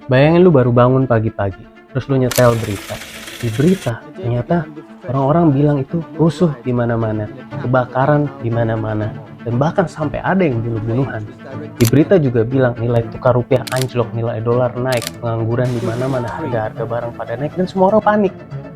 Bayangin lu baru bangun pagi-pagi, terus lu nyetel berita. Di berita, ternyata orang-orang bilang itu rusuh di mana-mana, kebakaran di mana-mana, dan bahkan sampai ada yang bunuh-bunuhan. Di berita juga bilang nilai tukar rupiah anjlok, nilai dolar naik, pengangguran di mana-mana, harga-harga barang pada naik, dan semua orang panik.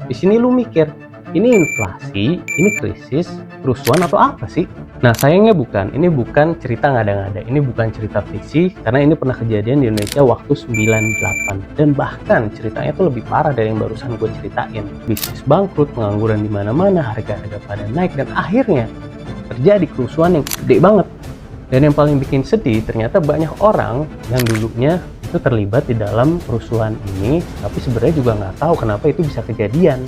Di sini lu mikir, ini inflasi, ini krisis, kerusuhan atau apa sih? Nah, sayangnya ini bukan cerita ngada-ngada, ini bukan cerita fiksi, karena ini pernah kejadian di Indonesia waktu 98. Dan bahkan ceritanya tuh lebih parah dari yang barusan gue ceritain. Bisnis bangkrut, pengangguran di mana-mana, harga-harga pada naik, dan akhirnya terjadi kerusuhan yang gede banget. Dan yang paling bikin sedih, ternyata banyak orang yang dulunya itu terlibat di dalam kerusuhan ini, tapi sebenarnya juga nggak tahu kenapa itu bisa kejadian.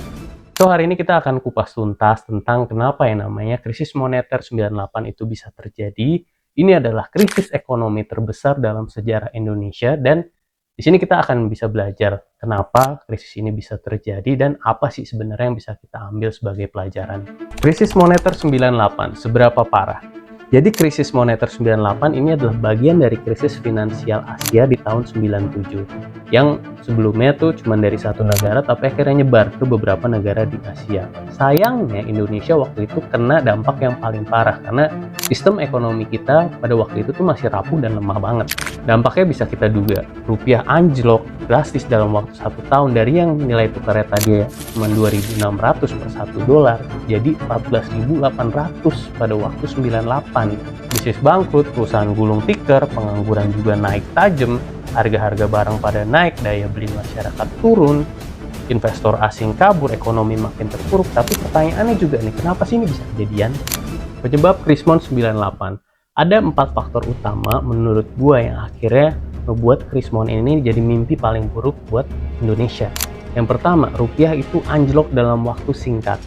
So, hari ini kita akan kupas tuntas tentang kenapa yang namanya krisis moneter 98 itu bisa terjadi. Ini adalah krisis ekonomi terbesar dalam sejarah Indonesia, dan di sini kita akan bisa belajar kenapa krisis ini bisa terjadi dan apa sih sebenarnya yang bisa kita ambil sebagai pelajaran. Krisis moneter 98, seberapa parah? Jadi krisis moneter 98 ini adalah bagian dari krisis finansial Asia di tahun 97 yang sebelumnya tuh cuma dari satu negara tapi akhirnya nyebar ke beberapa negara di Asia. Sayangnya Indonesia waktu itu kena dampak yang paling parah karena sistem ekonomi kita pada waktu itu tuh masih rapuh dan lemah banget. Dampaknya bisa kita duga, rupiah anjlok drastis dalam waktu 1 tahun dari yang nilai tukarnya tadi cuma 2.600 per $1 jadi 14.800 pada waktu 98. Bisnis bangkrut, perusahaan gulung tikar, pengangguran juga naik tajam, harga-harga barang pada naik, daya beli masyarakat turun, investor asing kabur, ekonomi makin terpuruk. Tapi pertanyaannya juga nih, kenapa sih ini bisa kejadian? Penyebab Krismon 98. Ada 4 faktor utama menurut gua yang akhirnya membuat Krismon ini jadi mimpi paling buruk buat Indonesia. Yang pertama, rupiah itu anjlok dalam waktu singkat.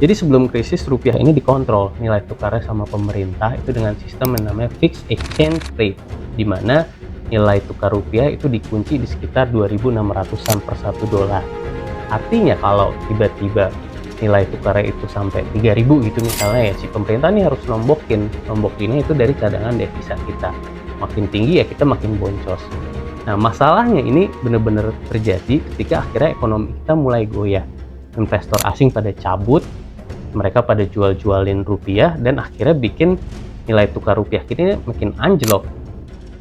Jadi sebelum krisis rupiah ini dikontrol nilai tukarnya sama pemerintah itu dengan sistem yang namanya fixed exchange rate, di mana nilai tukar rupiah itu dikunci di sekitar 2.600-an per $1. Artinya kalau tiba-tiba nilai tukarnya itu sampai 3.000 gitu misalnya ya, si pemerintah ini harus nombokinnya itu dari cadangan devisa kita. Makin tinggi ya kita makin boncos. Nah, masalahnya ini benar-benar terjadi ketika akhirnya ekonomi kita mulai goyah. Investor asing pada cabut, mereka pada jual-jualin rupiah dan akhirnya bikin nilai tukar rupiah kita makin anjlok,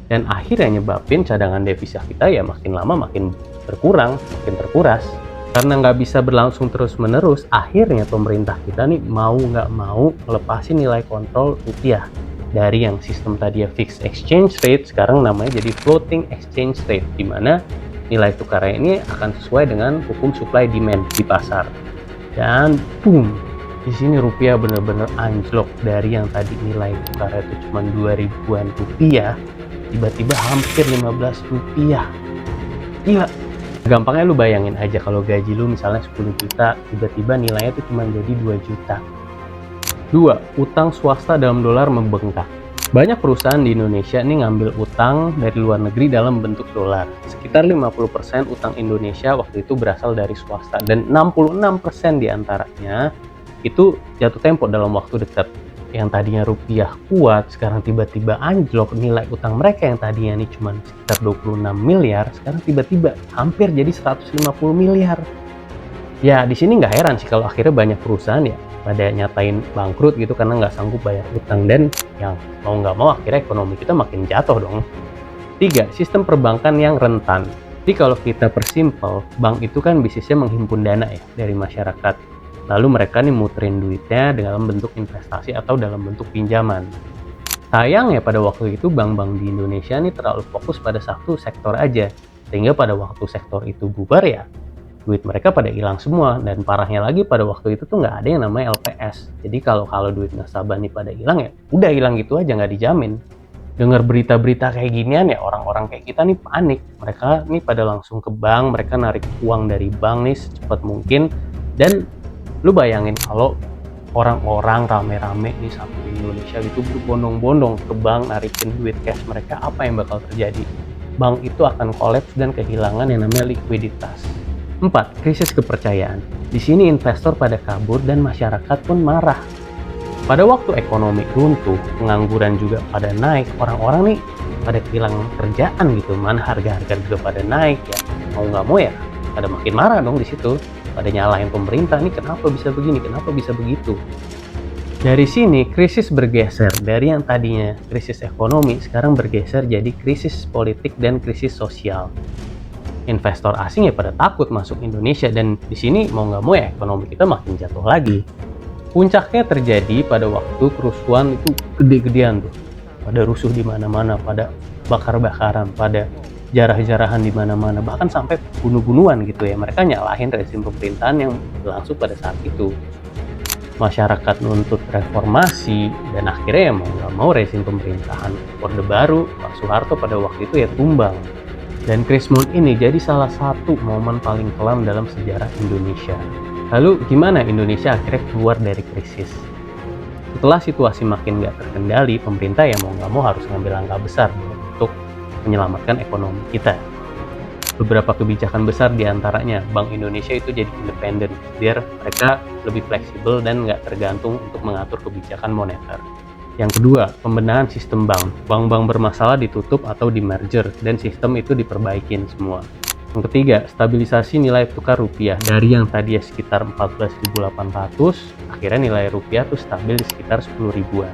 dan akhirnya nyebabin cadangan devisa kita ya makin lama makin berkurang, makin terkuras. Karena nggak bisa berlangsung terus-menerus, akhirnya pemerintah kita nih mau nggak mau melepasin nilai kontrol rupiah dari yang sistem tadi ya fixed exchange rate, sekarang namanya jadi floating exchange rate, di mana nilai tukarnya ini akan sesuai dengan hukum supply demand di pasar. Dan boom, di sini rupiah benar-benar anjlok dari yang tadi nilai tukarnya itu cuma 2.000-an rupiah, tiba-tiba hampir 15 rupiah. Gila. Gampangnya lu bayangin aja kalau gaji lu misalnya 10 juta, tiba-tiba nilainya itu cuma jadi 2 juta. 2. Utang swasta dalam dolar membengkak. Banyak perusahaan di Indonesia ini ngambil utang dari luar negeri dalam bentuk dolar. Sekitar 50% utang Indonesia waktu itu berasal dari swasta, dan 66% diantaranya itu jatuh tempo dalam waktu dekat. Yang tadinya rupiah kuat, sekarang tiba-tiba anjlok. Nilai utang mereka yang tadinya ini cuma sekitar 26 miliar, sekarang tiba-tiba hampir jadi 150 miliar. Ya, di sini nggak heran sih kalau akhirnya banyak perusahaan ya pada nyatain bangkrut gitu karena nggak sanggup bayar utang, dan yang mau nggak mau akhirnya ekonomi kita makin jatuh dong. 3. Sistem perbankan yang rentan. Jadi kalau kita persimpel, bank itu kan bisnisnya menghimpun dana ya dari masyarakat. Lalu mereka nih muterin duitnya dalam bentuk investasi atau dalam bentuk pinjaman. Sayangnya pada waktu itu bank-bank di Indonesia nih terlalu fokus pada satu sektor aja, sehingga pada waktu sektor itu bubar ya duit mereka pada hilang semua. Dan parahnya lagi pada waktu itu tuh nggak ada yang namanya LPS. Jadi kalau duit nasabah nih pada hilang ya udah hilang gitu aja, nggak dijamin. Dengar berita-berita kayak ginian ya orang-orang kayak kita nih panik. Mereka nih pada langsung ke bank, mereka narik uang dari bank nih secepat mungkin. Dan lu bayangin kalau orang-orang rame-rame di satu Indonesia gitu berbondong-bondong ke bank narikin duit cash mereka, apa yang bakal terjadi? Bank itu akan kolaps dan kehilangan yang namanya likuiditas. 4. Krisis kepercayaan. Di sini investor pada kabur dan masyarakat pun marah. Pada waktu ekonomi runtuh, pengangguran juga pada naik, orang-orang nih pada kehilangan kerjaan gitu, mana harga-harga juga pada naik ya. Mau nggak mau ya pada makin marah dong di situ, pada nyalahin pemerintah, "Ini kenapa bisa begini, kenapa bisa begitu?" Dari sini krisis bergeser dari yang tadinya krisis ekonomi sekarang bergeser jadi krisis politik dan krisis sosial. Investor asing ya pada takut masuk Indonesia dan di sini mau nggak mau ya ekonomi kita makin jatuh lagi. Puncaknya terjadi pada waktu kerusuhan itu gede-gedean tuh. Pada rusuh di mana-mana, pada bakar-bakaran, pada jarah-jarahan di mana-mana, bahkan sampai bunuh-bunuhan gitu ya. Mereka nyalahin rezim pemerintahan yang berlangsung pada saat itu. Masyarakat nuntut reformasi dan akhirnya ya mau nggak mau rezim pemerintahan Orde Baru Pak Soeharto pada waktu itu ya tumbang. Dan Krismon ini jadi salah satu momen paling kelam dalam sejarah Indonesia. Lalu gimana Indonesia akhirnya keluar dari krisis? Setelah situasi makin nggak terkendali, pemerintah ya mau nggak mau harus ngambil langkah besar untuk menyelamatkan ekonomi kita. Beberapa kebijakan besar diantaranya Bank Indonesia itu jadi independen, biar mereka lebih fleksibel dan nggak tergantung untuk mengatur kebijakan moneter. Yang kedua, pembenahan sistem bank. Bank-bank bermasalah ditutup atau di-merger dan sistem itu diperbaikin semua. Yang ketiga, stabilisasi nilai tukar rupiah. Dari yang tadi sekitar 14.800, akhirnya nilai rupiah tuh stabil di sekitar 10 ribuan.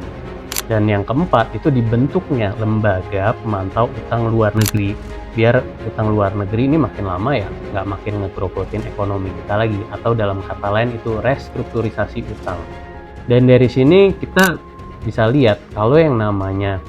Dan yang keempat, itu dibentuknya lembaga pemantau utang luar negeri. Biar utang luar negeri ini makin lama ya nggak makin ngegrogotin ekonomi kita lagi. Atau dalam kata lain itu restrukturisasi utang. Dan dari sini kita bisa lihat kalau yang namanya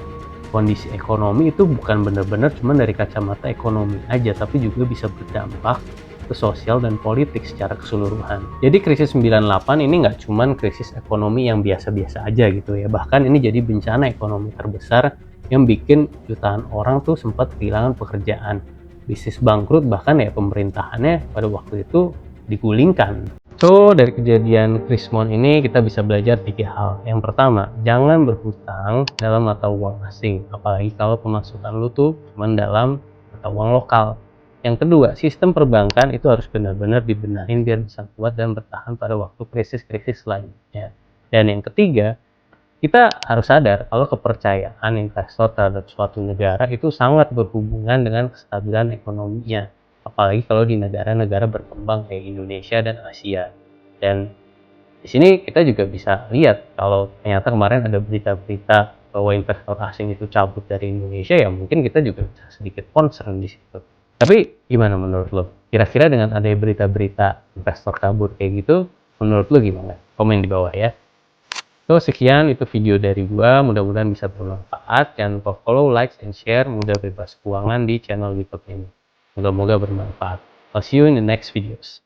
kondisi ekonomi itu bukan benar-benar cuma dari kacamata ekonomi aja, tapi juga bisa berdampak ke sosial dan politik secara keseluruhan. Jadi krisis 98 ini nggak cuma krisis ekonomi yang biasa-biasa aja gitu ya, bahkan ini jadi bencana ekonomi terbesar yang bikin jutaan orang tuh sempat kehilangan pekerjaan, bisnis bangkrut, bahkan ya pemerintahannya pada waktu itu digulingkan. So, dari kejadian Krismon ini kita bisa belajar 3 hal. Yang pertama, jangan berhutang dalam mata uang asing, apalagi kalau pemasukan lu tuh cuma dalam mata uang lokal. Yang kedua, sistem perbankan itu harus benar-benar dibenahin biar bisa kuat dan bertahan pada waktu krisis-krisis selanjutnya. Dan yang ketiga, kita harus sadar kalau kepercayaan investor terhadap suatu negara itu sangat berhubungan dengan kestabilan ekonominya. Apalagi kalau di negara-negara berkembang kayak Indonesia dan Asia. Dan di sini kita juga bisa lihat kalau ternyata kemarin ada berita-berita bahwa investor asing itu cabut dari Indonesia, ya mungkin kita juga bisa sedikit concern di situ. Tapi gimana menurut lo? Kira-kira dengan ada berita-berita investor kabur kayak gitu, menurut lo gimana? Komen di bawah ya. So, sekian itu video dari gua, mudah-mudahan bisa bermanfaat. Jangan lupa follow, like, and share Muda Bebas Keuangan di channel YouTube ini. Moga-moga bermanfaat. I'll see you in the next videos.